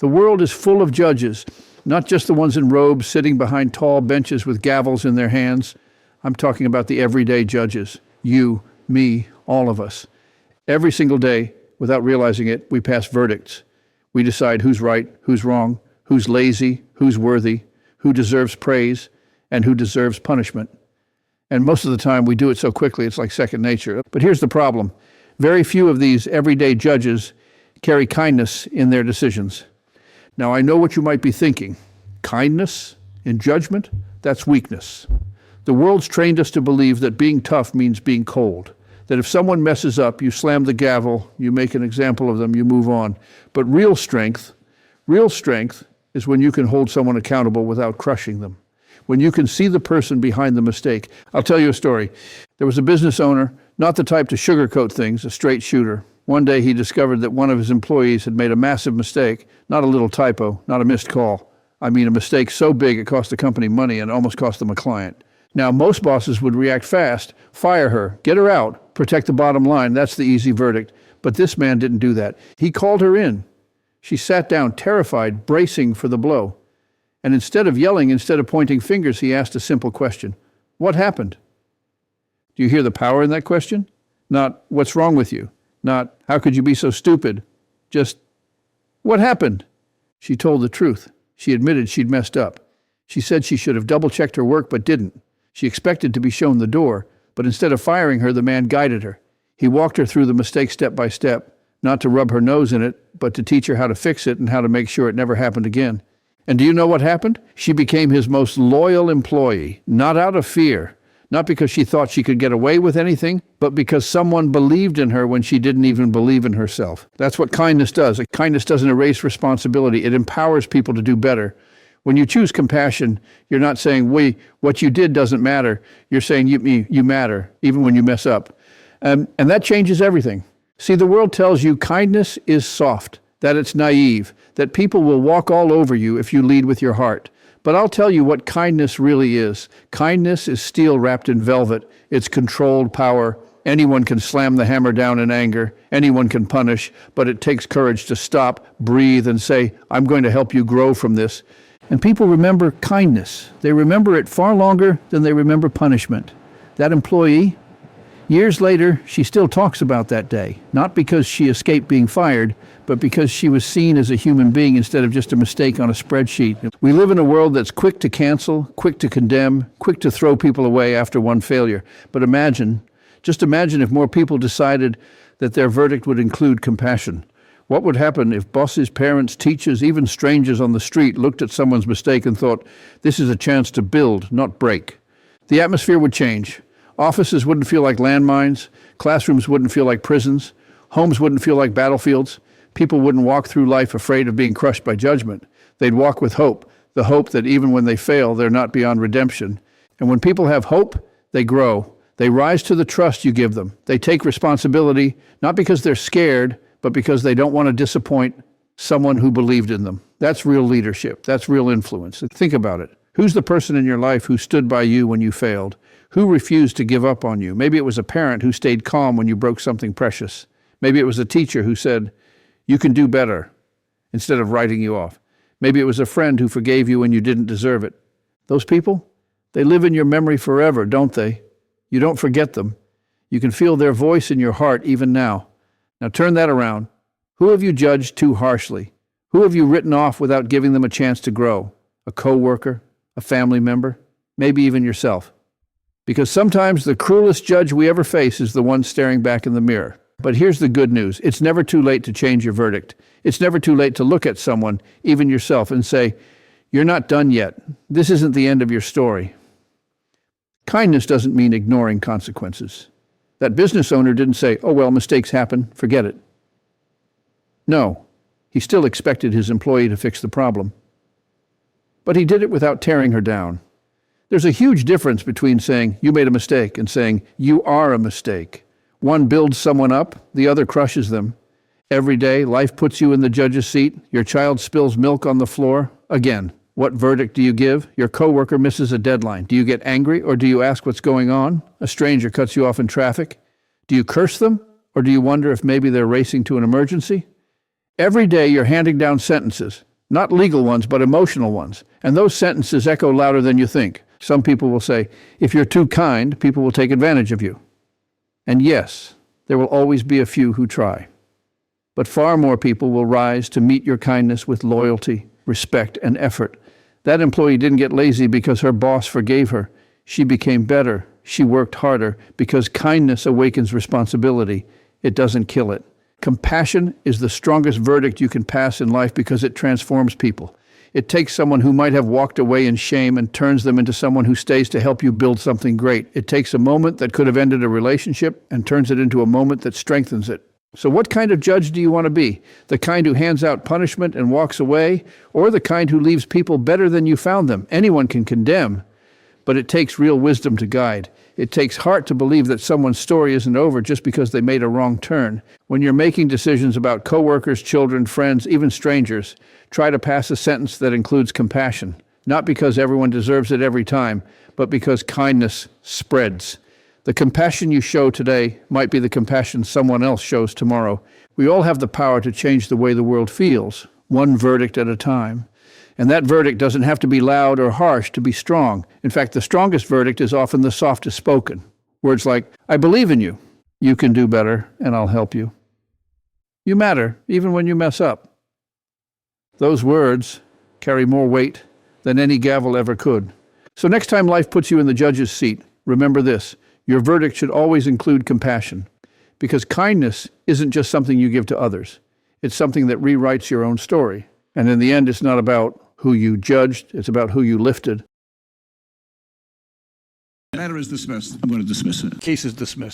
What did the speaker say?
The world is full of judges, not just the ones in robes sitting behind tall benches with gavels in their hands. I'm talking about the everyday judges. You, me, all of us. Every single day, without realizing it, we pass verdicts. We decide who's right, who's wrong, who's lazy, who's worthy, who deserves praise, and who deserves punishment. And most of the time we do it so quickly it's like second nature. But here's the problem. Very few of these everyday judges carry kindness in their decisions. Now I know what you might be thinking. Kindness in judgment? That's weakness. The world's trained us to believe that being tough means being cold. That if someone messes up, you slam the gavel, you make an example of them, you move on. But real strength is when you can hold someone accountable without crushing them. When you can see the person behind the mistake. I'll tell you a story. There was a business owner, not the type to sugarcoat things, a straight shooter. One day he discovered that one of his employees had made a massive mistake, not a little typo, not a missed call. I mean a mistake so big it cost the company money and almost cost them a client. Now most bosses would react fast, fire her, get her out, protect the bottom line. That's the easy verdict. But this man didn't do that. He called her in. She sat down, terrified, bracing for the blow. And instead of yelling, instead of pointing fingers, he asked a simple question. What happened? Do you hear the power in that question? Not, what's wrong with you? Not, how could you be so stupid? Just, what happened? She told the truth. She admitted she'd messed up. She said she should have double-checked her work, but didn't. She expected to be shown the door, but instead of firing her, the man guided her. He walked her through the mistake step by step, not to rub her nose in it, but to teach her how to fix it and how to make sure it never happened again. And do you know what happened? She became his most loyal employee, not out of fear, not because she thought she could get away with anything, but because someone believed in her when she didn't even believe in herself. That's what kindness does. Kindness doesn't erase responsibility. It empowers people to do better. When you choose compassion, you're not saying, what you did doesn't matter. You're saying, you matter, even when you mess up. And that changes everything. See, the world tells you kindness is soft, that it's naive, that people will walk all over you if you lead with your heart. But I'll tell you what kindness really is. Kindness is steel wrapped in velvet. It's controlled power. Anyone can slam the hammer down in anger. Anyone can punish, but it takes courage to stop, breathe, and say, I'm going to help you grow from this. And people remember kindness. They remember it far longer than they remember punishment. That employee, years later, she still talks about that day, not because she escaped being fired, but because she was seen as a human being instead of just a mistake on a spreadsheet. We live in a world that's quick to cancel, quick to condemn, quick to throw people away after one failure. But just imagine if more people decided that their verdict would include compassion. What would happen if bosses, parents, teachers, even strangers on the street looked at someone's mistake and thought, this is a chance to build, not break? The atmosphere would change. Offices wouldn't feel like landmines. Classrooms wouldn't feel like prisons. Homes wouldn't feel like battlefields. People wouldn't walk through life afraid of being crushed by judgment. They'd walk with hope, the hope that even when they fail, they're not beyond redemption. And when people have hope, they grow. They rise to the trust you give them. They take responsibility, not because they're scared, but because they don't want to disappoint someone who believed in them. That's real leadership. That's real influence. Think about it. Who's the person in your life who stood by you when you failed? Who refused to give up on you? Maybe it was a parent who stayed calm when you broke something precious. Maybe it was a teacher who said, you can do better, instead of writing you off. Maybe it was a friend who forgave you when you didn't deserve it. Those people, they live in your memory forever, don't they? You don't forget them. You can feel their voice in your heart even now. Now turn that around. Who have you judged too harshly? Who have you written off without giving them a chance to grow? A coworker, a family member, maybe even yourself. Because sometimes the cruelest judge we ever face is the one staring back in the mirror. But here's the good news. It's never too late to change your verdict. It's never too late to look at someone, even yourself, and say, you're not done yet. This isn't the end of your story. Kindness doesn't mean ignoring consequences. That business owner didn't say, oh, well, mistakes happen, forget it. No, he still expected his employee to fix the problem. But he did it without tearing her down. There's a huge difference between saying, you made a mistake, and saying, you are a mistake. One builds someone up, the other crushes them. Every day, life puts you in the judge's seat. Your child spills milk on the floor. Again, what verdict do you give? Your coworker misses a deadline. Do you get angry, or do you ask what's going on? A stranger cuts you off in traffic. Do you curse them, or do you wonder if maybe they're racing to an emergency? Every day you're handing down sentences, Not legal ones, but emotional ones. And those sentences echo louder than you think. Some people will say, if you're too kind, people will take advantage of you. And yes, there will always be a few who try. But far more people will rise to meet your kindness with loyalty, respect, and effort. That employee didn't get lazy because her boss forgave her. She became better. She worked harder because kindness awakens responsibility. It doesn't kill it. Compassion is the strongest verdict you can pass in life because it transforms people. It takes someone who might have walked away in shame and turns them into someone who stays to help you build something great. It takes a moment that could have ended a relationship and turns it into a moment that strengthens it. So what kind of judge do you want to be? The kind who hands out punishment and walks away, or the kind who leaves people better than you found them? Anyone can condemn, but it takes real wisdom to guide. It takes heart to believe that someone's story isn't over just because they made a wrong turn. When you're making decisions about coworkers, children, friends, even strangers, try to pass a sentence that includes compassion, not because everyone deserves it every time, but because kindness spreads. The compassion you show today might be the compassion someone else shows tomorrow. We all have the power to change the way the world feels, one verdict at a time. And that verdict doesn't have to be loud or harsh to be strong. In fact, the strongest verdict is often the softest spoken. Words like, I believe in you. You can do better, and I'll help you. You matter, even when you mess up. Those words carry more weight than any gavel ever could. So next time life puts you in the judge's seat, remember this. Your verdict should always include compassion, because kindness isn't just something you give to others. It's something that rewrites your own story. And in the end, it's not about who you judged, it's about who you lifted. Matter is dismissed. I'm going to dismiss it. Case is dismissed.